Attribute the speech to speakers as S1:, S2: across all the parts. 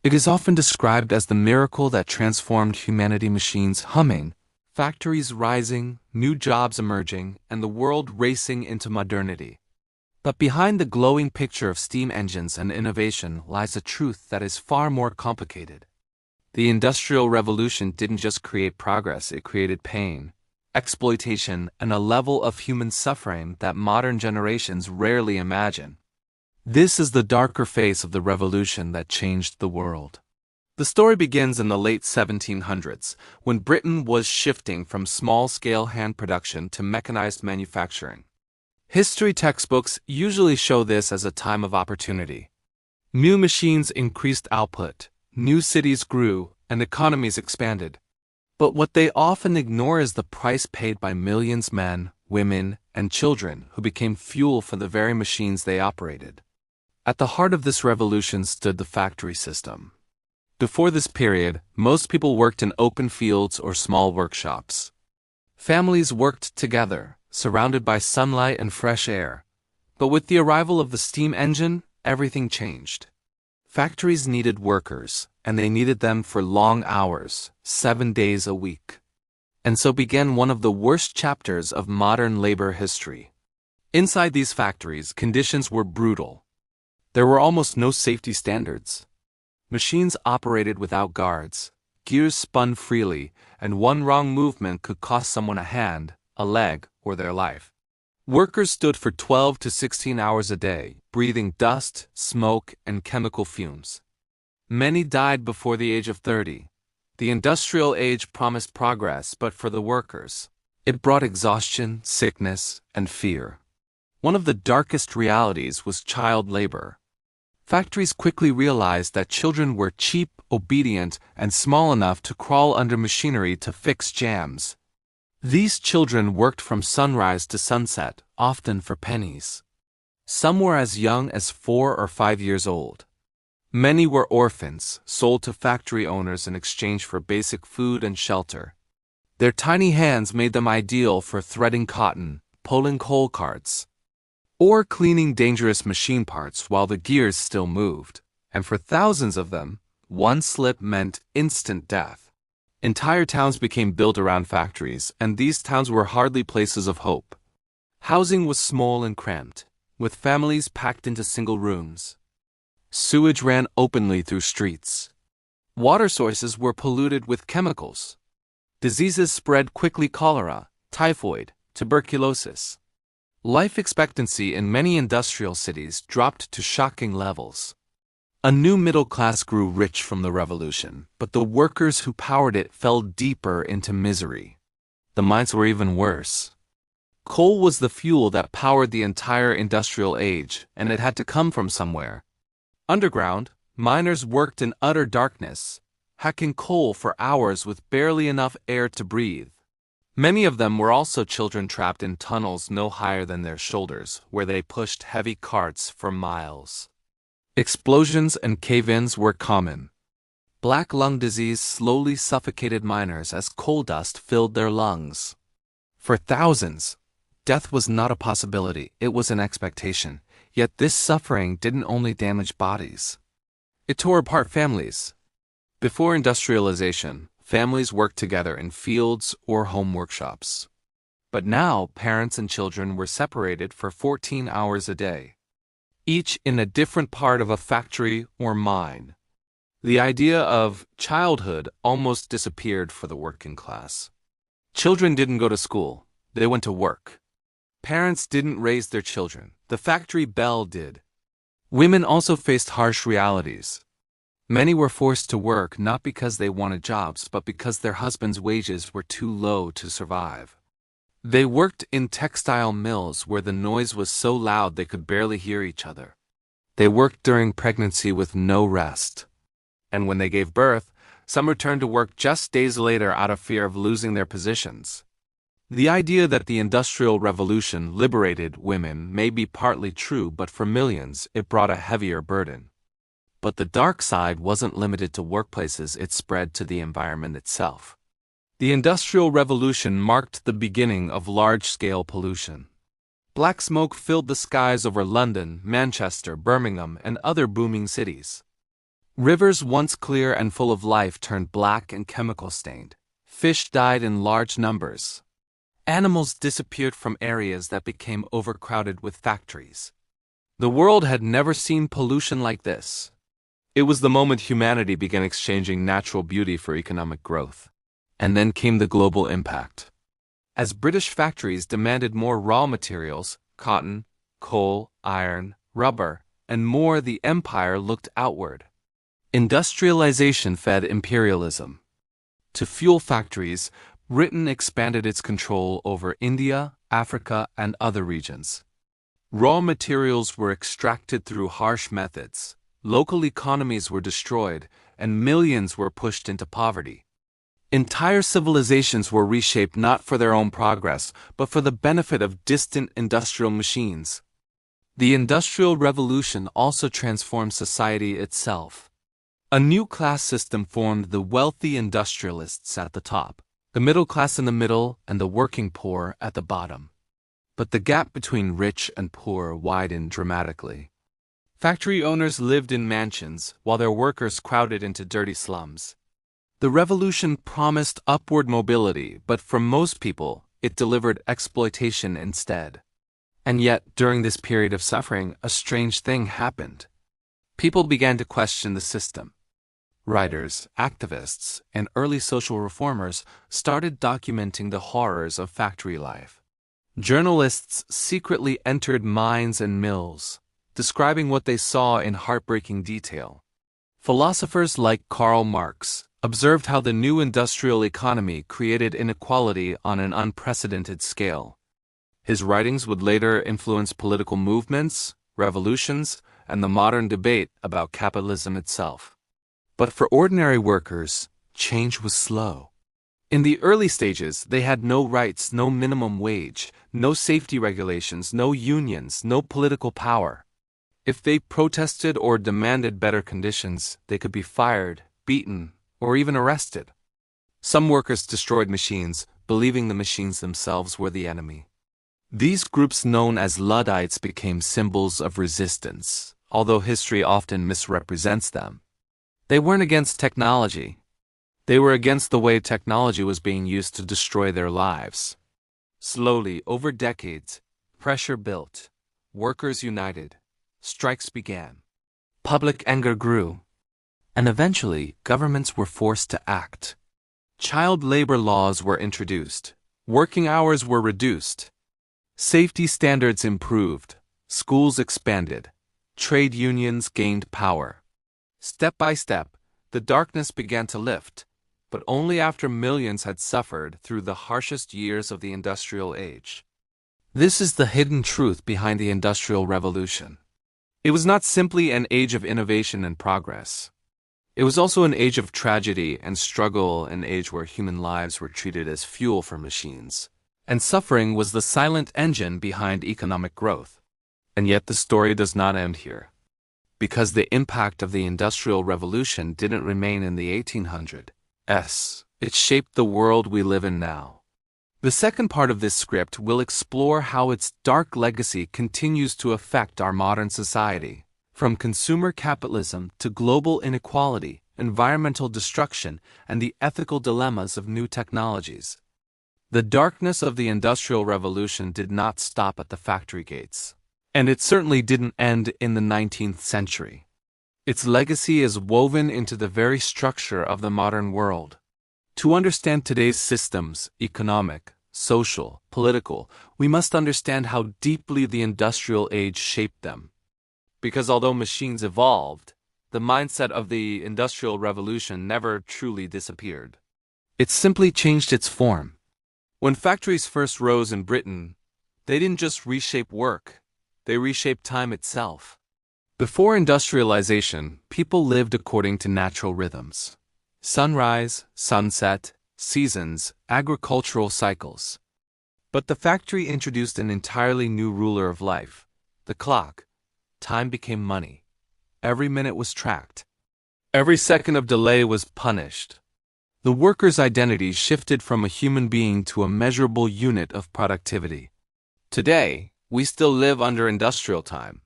S1: It is often described as the miracle that transformed humanity, machines humming, factories rising, new jobs emerging, and the world racing into modernity. But behind the glowing picture of steam engines and innovation lies a truth that is far more complicated. The Industrial Revolution didn't just create progress, it created pain, exploitation, and a level of human suffering that modern generations rarely imagine. This is the darker face of the revolution that changed the world. The story begins in the late 1700s, when Britain was shifting from small-scale hand production to mechanized manufacturing. History textbooks usually show this as a time of opportunity. New machines increased output, new cities grew, and economies expanded. But what they often ignore is the price paid by millions of men, women, and children who became fuel for the very machines they operated. At the heart of this revolution stood the factory system. Before this period, most people worked in open fields or small workshops. Families worked together, surrounded by sunlight and fresh air. But with the arrival of the steam engine, everything changed. Factories needed workers, and they needed them for long hours, 7 days a week. And so began one of the worst chapters of modern labor history. Inside these factories, conditions were brutal. There were almost no safety standards. Machines operated without guards, gears spun freely, and one wrong movement could cost someone a hand, a leg, or their life. Workers stood for 12 to 16 hours a day, breathing dust, smoke, and chemical fumes. Many died before the age of 30. The industrial age promised progress, but for the workers, it brought exhaustion, sickness, and fear. One of the darkest realities was child labor. Factories quickly realized that children were cheap, obedient, and small enough to crawl under machinery to fix jams. These children worked from sunrise to sunset, often for pennies. Some were as young as 4 or 5 years old. Many were orphans, sold to factory owners in exchange for basic food and shelter. Their tiny hands made them ideal for threading cotton, pulling coal carts, or cleaning dangerous machine parts while the gears still moved. And for thousands of them, one slip meant instant death. Entire towns became built around factories, and these towns were hardly places of hope. Housing was small and cramped, with families packed into single rooms. Sewage ran openly through streets. Water sources were polluted with chemicals. Diseases spread quickly: cholera, typhoid, tuberculosis. Life expectancy in many industrial cities dropped to shocking levels. A new middle class grew rich from the revolution, but the workers who powered it fell deeper into misery. The mines were even worse. Coal was the fuel that powered the entire industrial age, and it had to come from somewhere. Underground, miners worked in utter darkness, hacking coal for hours with barely enough air to breathe. Many of them were also children trapped in tunnels no higher than their shoulders, where they pushed heavy carts for miles. Explosions and cave-ins were common. Black lung disease slowly suffocated miners as coal dust filled their lungs. For thousands, death was not a possibility, it was an expectation. Yet this suffering didn't only damage bodies. It tore apart families. Before industrialization, families worked together in fields or home workshops. But now, parents and children were separated for 14 hours a day, each in a different part of a factory or mine. The idea of childhood almost disappeared for the working class. Children didn't go to school, they went to work. Parents didn't raise their children, the factory bell did. Women also faced harsh realities. Many were forced to work not because they wanted jobs, but because their husbands' wages were too low to survive. They worked in textile mills where the noise was so loud they could barely hear each other. They worked during pregnancy with no rest. And when they gave birth, some returned to work just days later out of fear of losing their positions. The idea that the Industrial Revolution liberated women may be partly true, but for millions, it brought a heavier burden. But the dark side wasn't limited to workplaces, it spread to the environment itself. The Industrial Revolution marked the beginning of large-scale pollution. Black smoke filled the skies over London, Manchester, Birmingham, and other booming cities. Rivers once clear and full of life turned black and chemical-stained. Fish died in large numbers. Animals disappeared from areas that became overcrowded with factories. The world had never seen pollution like this. It was the moment humanity began exchanging natural beauty for economic growth. And then came the global impact. As British factories demanded more raw materials, cotton, coal, iron, rubber, and more, the empire looked outward. Industrialization fed imperialism. To fuel factories, Britain expanded its control over India, Africa, and other regions. Raw materials were extracted through harsh methods, local economies were destroyed, and millions were pushed into poverty. Entire civilizations were reshaped not for their own progress, but for the benefit of distant industrial machines. The Industrial Revolution also transformed society itself. A new class system formed: the wealthy industrialists at the top, the middle class in the middle, and the working poor at the bottom. But the gap between rich and poor widened dramatically. Factory owners lived in mansions, while their workers crowded into dirty slums. The revolution promised upward mobility, but for most people, it delivered exploitation instead. And yet, during this period of suffering, a strange thing happened. People began to question the system. Writers, activists, and early social reformers started documenting the horrors of factory life. Journalists secretly entered mines and mills, describing what they saw in heartbreaking detail. Philosophers like Karl Marx observed how the new industrial economy created inequality on an unprecedented scale. His writings would later influence political movements, revolutions, and the modern debate about capitalism itself. But for ordinary workers, change was slow. In the early stages, they had no rights, no minimum wage, no safety regulations, no unions, no political power. If they protested or demanded better conditions, they could be fired, beaten, or even arrested. Some workers destroyed machines, believing the machines themselves were the enemy. These groups, known as Luddites, became symbols of resistance, although history often misrepresents them. They weren't against technology. They were against the way technology was being used to destroy their lives. Slowly, over decades, pressure built. Workers united. Strikes began. Public anger grew. And eventually, governments were forced to act. Child labor laws were introduced. Working hours were reduced. Safety standards improved. Schools expanded. Trade unions gained power. Step by step, the darkness began to lift, but only after millions had suffered through the harshest years of the industrial age. This is the hidden truth behind the Industrial Revolution. It was not simply an age of innovation and progress. It was also an age of tragedy and struggle, an age where human lives were treated as fuel for machines, and suffering was the silent engine behind economic growth. And yet the story does not end here. Because the impact of the Industrial Revolution didn't remain in the 1800s. It shaped the world we live in now. The second part of this script will explore how its dark legacy continues to affect our modern society, from consumer capitalism to global inequality, environmental destruction, and the ethical dilemmas of new technologies. The darkness of the Industrial Revolution did not stop at the factory gates. And it certainly didn't end in the 19th century. Its legacy is woven into the very structure of the modern world. To understand today's systems, economic, social, political, we must understand how deeply the industrial age shaped them. Because although machines evolved, the mindset of the Industrial Revolution never truly disappeared. It simply changed its form. When factories first rose in Britain, they didn't just reshape work. They reshaped time itself. Before industrialization, people lived according to natural rhythms. Sunrise, sunset, seasons, agricultural cycles. But the factory introduced an entirely new ruler of life, the clock. Time became money. Every minute was tracked. Every second of delay was punished. The worker's identity shifted from a human being to a measurable unit of productivity. Today, we still live under industrial time.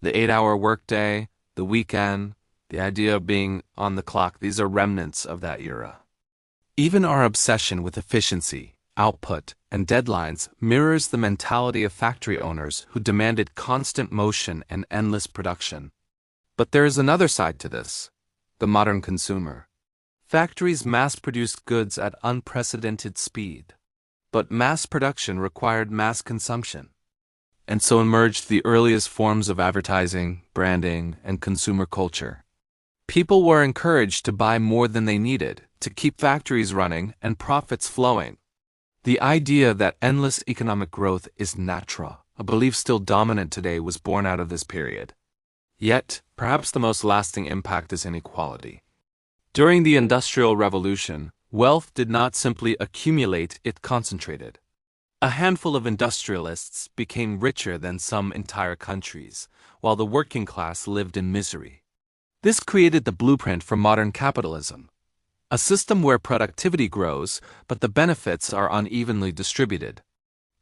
S1: The 8-hour workday, the weekend, The idea of being on the clock, these are remnants of that era. Even our obsession with efficiency, output, and deadlines mirrors the mentality of factory owners who demanded constant motion and endless production. But there is another side to this: the modern consumer. Factories mass-produced goods at unprecedented speed. But mass production required mass consumption. And so emerged the earliest forms of advertising, branding, and consumer culture. People were encouraged to buy more than they needed to keep factories running and profits flowing. The idea that endless economic growth is natural, a belief still dominant today, was born out of this period. Yet, perhaps the most lasting impact is inequality. During the Industrial Revolution, wealth did not simply accumulate, it concentrated. A handful of industrialists became richer than some entire countries, while the working class lived in misery. This created the blueprint for modern capitalism, a system where productivity grows, but the benefits are unevenly distributed.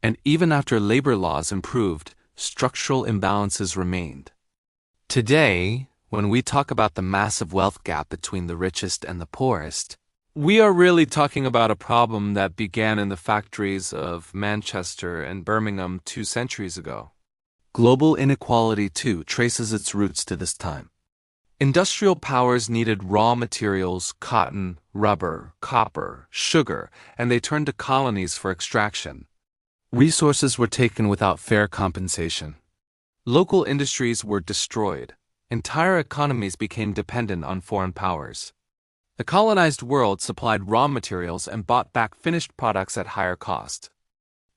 S1: And even after labor laws improved, structural imbalances remained. Today, when we talk about the massive wealth gap between the richest and the poorest, we are really talking about a problem that began in the factories of Manchester and Birmingham 2 centuries ago. Global inequality, too, traces its roots to this time. Industrial powers needed raw materials, cotton, rubber, copper, sugar, and they turned to colonies for extraction. Resources were taken without fair compensation. Local industries were destroyed. Entire economies became dependent on foreign powers. The colonized world supplied raw materials and bought back finished products at higher cost,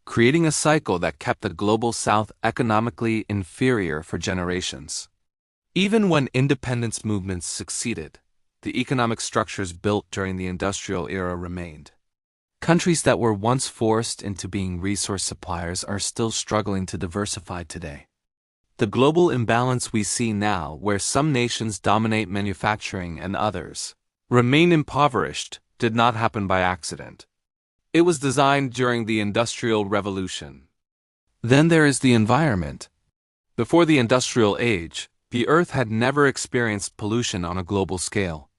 S1: creating a cycle that kept the global South economically inferior for generations. Even when independence movements succeeded, the economic structures built during the industrial era remained. Countries that were once forced into being resource suppliers are still struggling to diversify today. The global imbalance we see now, where some nations dominate manufacturing and others remain impoverished, did not happen by accident. It was designed during the Industrial Revolution. Then there is the environment. Before the Industrial Age, the Earth had never experienced pollution on a global scale.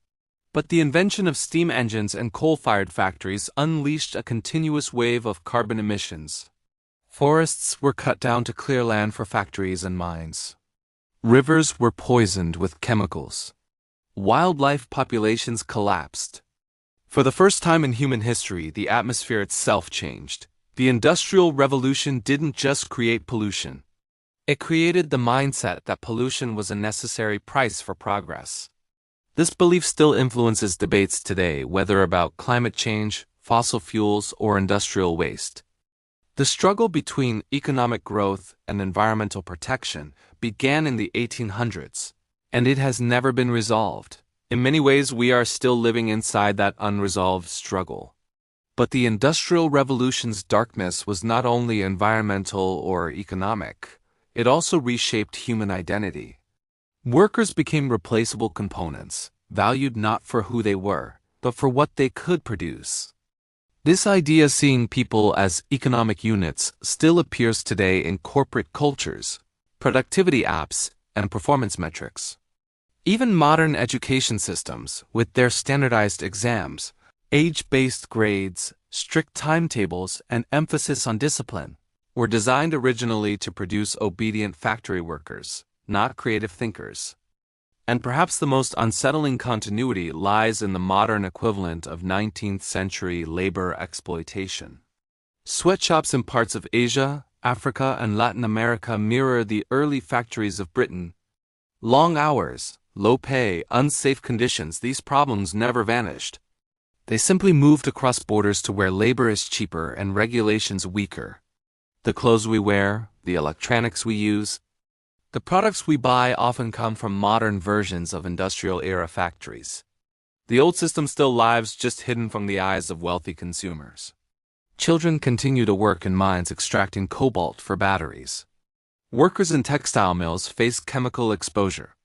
S1: But the invention of steam engines and coal-fired factories unleashed a continuous wave of carbon emissions. Forests were cut down to clear land for factories and mines. Rivers were poisoned with chemicals. Wildlife populations collapsed. For the first time in human history, the atmosphere itself changed. The Industrial Revolution didn't just create pollution. It created the mindset that pollution was a necessary price for progress. This belief still influences debates today, whether about climate change, fossil fuels, or industrial waste. The struggle between economic growth and environmental protection began in the 1800s, and it has never been resolved. In many ways, we are still living inside that unresolved struggle. But the Industrial Revolution's darkness was not only environmental or economic, it also reshaped human identity. Workers became replaceable components, valued not for who they were, but for what they could produce. This idea, seeing people as economic units, still appears today in corporate cultures, productivity apps, and performance metrics. Even modern education systems, with their standardized exams, age-based grades, strict timetables, and emphasis on discipline, were designed originally to produce obedient factory workers, not creative thinkers. And perhaps the most unsettling continuity lies in the modern equivalent of 19th century labor exploitation. Sweatshops in parts of Asia, Africa, and Latin America mirror the early factories of Britain. Long hours, low pay, unsafe conditions, these problems never vanished. They simply moved across borders to where labor is cheaper and regulations weaker. The clothes we wear, the electronics we use, the products we buy often come from modern versions of industrial-era factories. The old system still lives, just hidden from the eyes of wealthy consumers. Children continue to work in mines extracting cobalt for batteries. Workers in textile mills face chemical exposure.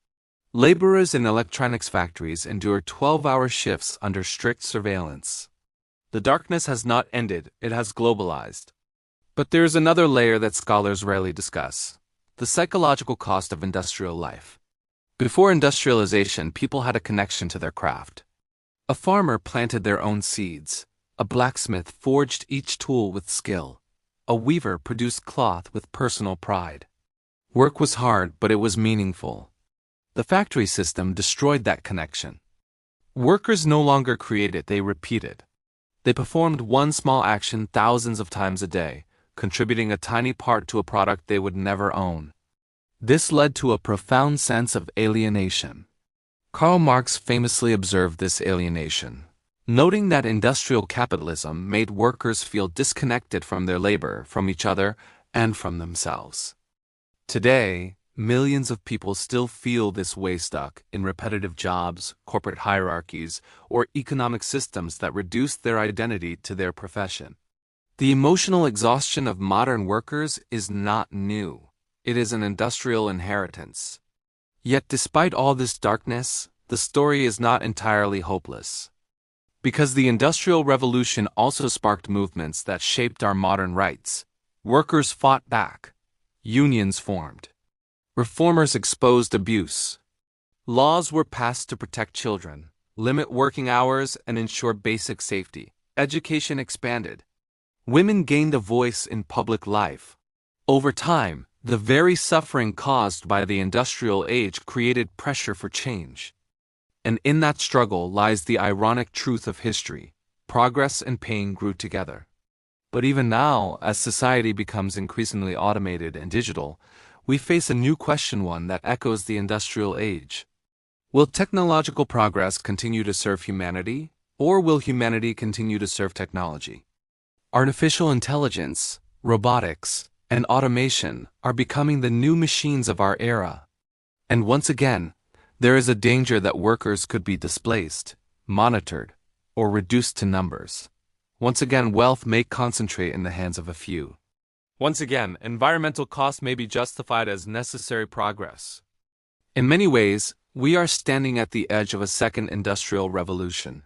S1: Laborers in electronics factories endure 12-hour shifts under strict surveillance. The darkness has not ended, it has globalized. But there is another layer that scholars rarely discuss: the psychological cost of industrial life. Before industrialization, people had a connection to their craft. A farmer planted their own seeds. A blacksmith forged each tool with skill. A weaver produced cloth with personal pride. Work was hard, but it was meaningful. The factory system destroyed that connection. Workers no longer created, they repeated. They performed one small action thousands of times a day, contributing a tiny part to a product they would never own. This led to a profound sense of alienation. Karl Marx famously observed this alienation, noting that industrial capitalism made workers feel disconnected from their labor, from each other, and from themselves. Today, millions of people still feel this way, stuck in repetitive jobs, corporate hierarchies, or economic systems that reduce their identity to their profession. The emotional exhaustion of modern workers is not new. It is an industrial inheritance. Yet despite all this darkness, the story is not entirely hopeless. Because the Industrial Revolution also sparked movements that shaped our modern rights. Workers fought back. Unions formed. Reformers exposed abuse. Laws were passed to protect children, limit working hours, and ensure basic safety. Education expanded. Women gained a voice in public life. Over time, the very suffering caused by the industrial age created pressure for change. And in that struggle lies the ironic truth of history: progress and pain grew together. But even now, as society becomes increasingly automated and digital, we face a new question, one that echoes the industrial age. Will technological progress continue to serve humanity, or will humanity continue to serve technology? Artificial intelligence, robotics, and automation are becoming the new machines of our era. And once again, there is a danger that workers could be displaced, monitored, or reduced to numbers. Once again, wealth may concentrate in the hands of a few. Once again, environmental costs may be justified as necessary progress. In many ways, we are standing at the edge of a second industrial revolution,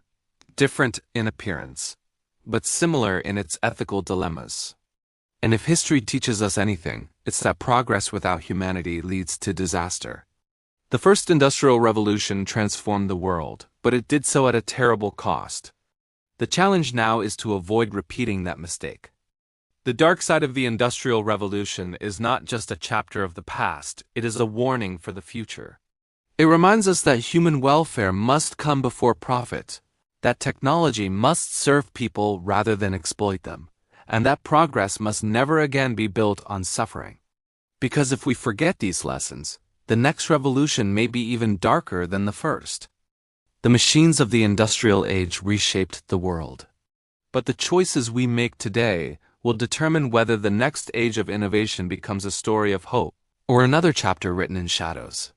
S1: different in appearance, but similar in its ethical dilemmas. And if history teaches us anything, it's that progress without humanity leads to disaster. The first industrial revolution transformed the world, but it did so at a terrible cost. The challenge now is to avoid repeating that mistake. The dark side of the Industrial Revolution is not just a chapter of the past, it is a warning for the future. It reminds us that human welfare must come before profit, that technology must serve people rather than exploit them, and that progress must never again be built on suffering. Because if we forget these lessons, the next revolution may be even darker than the first. The machines of the industrial age reshaped the world. But the choices we make today will determine whether the next age of innovation becomes a story of hope or another chapter written in shadows.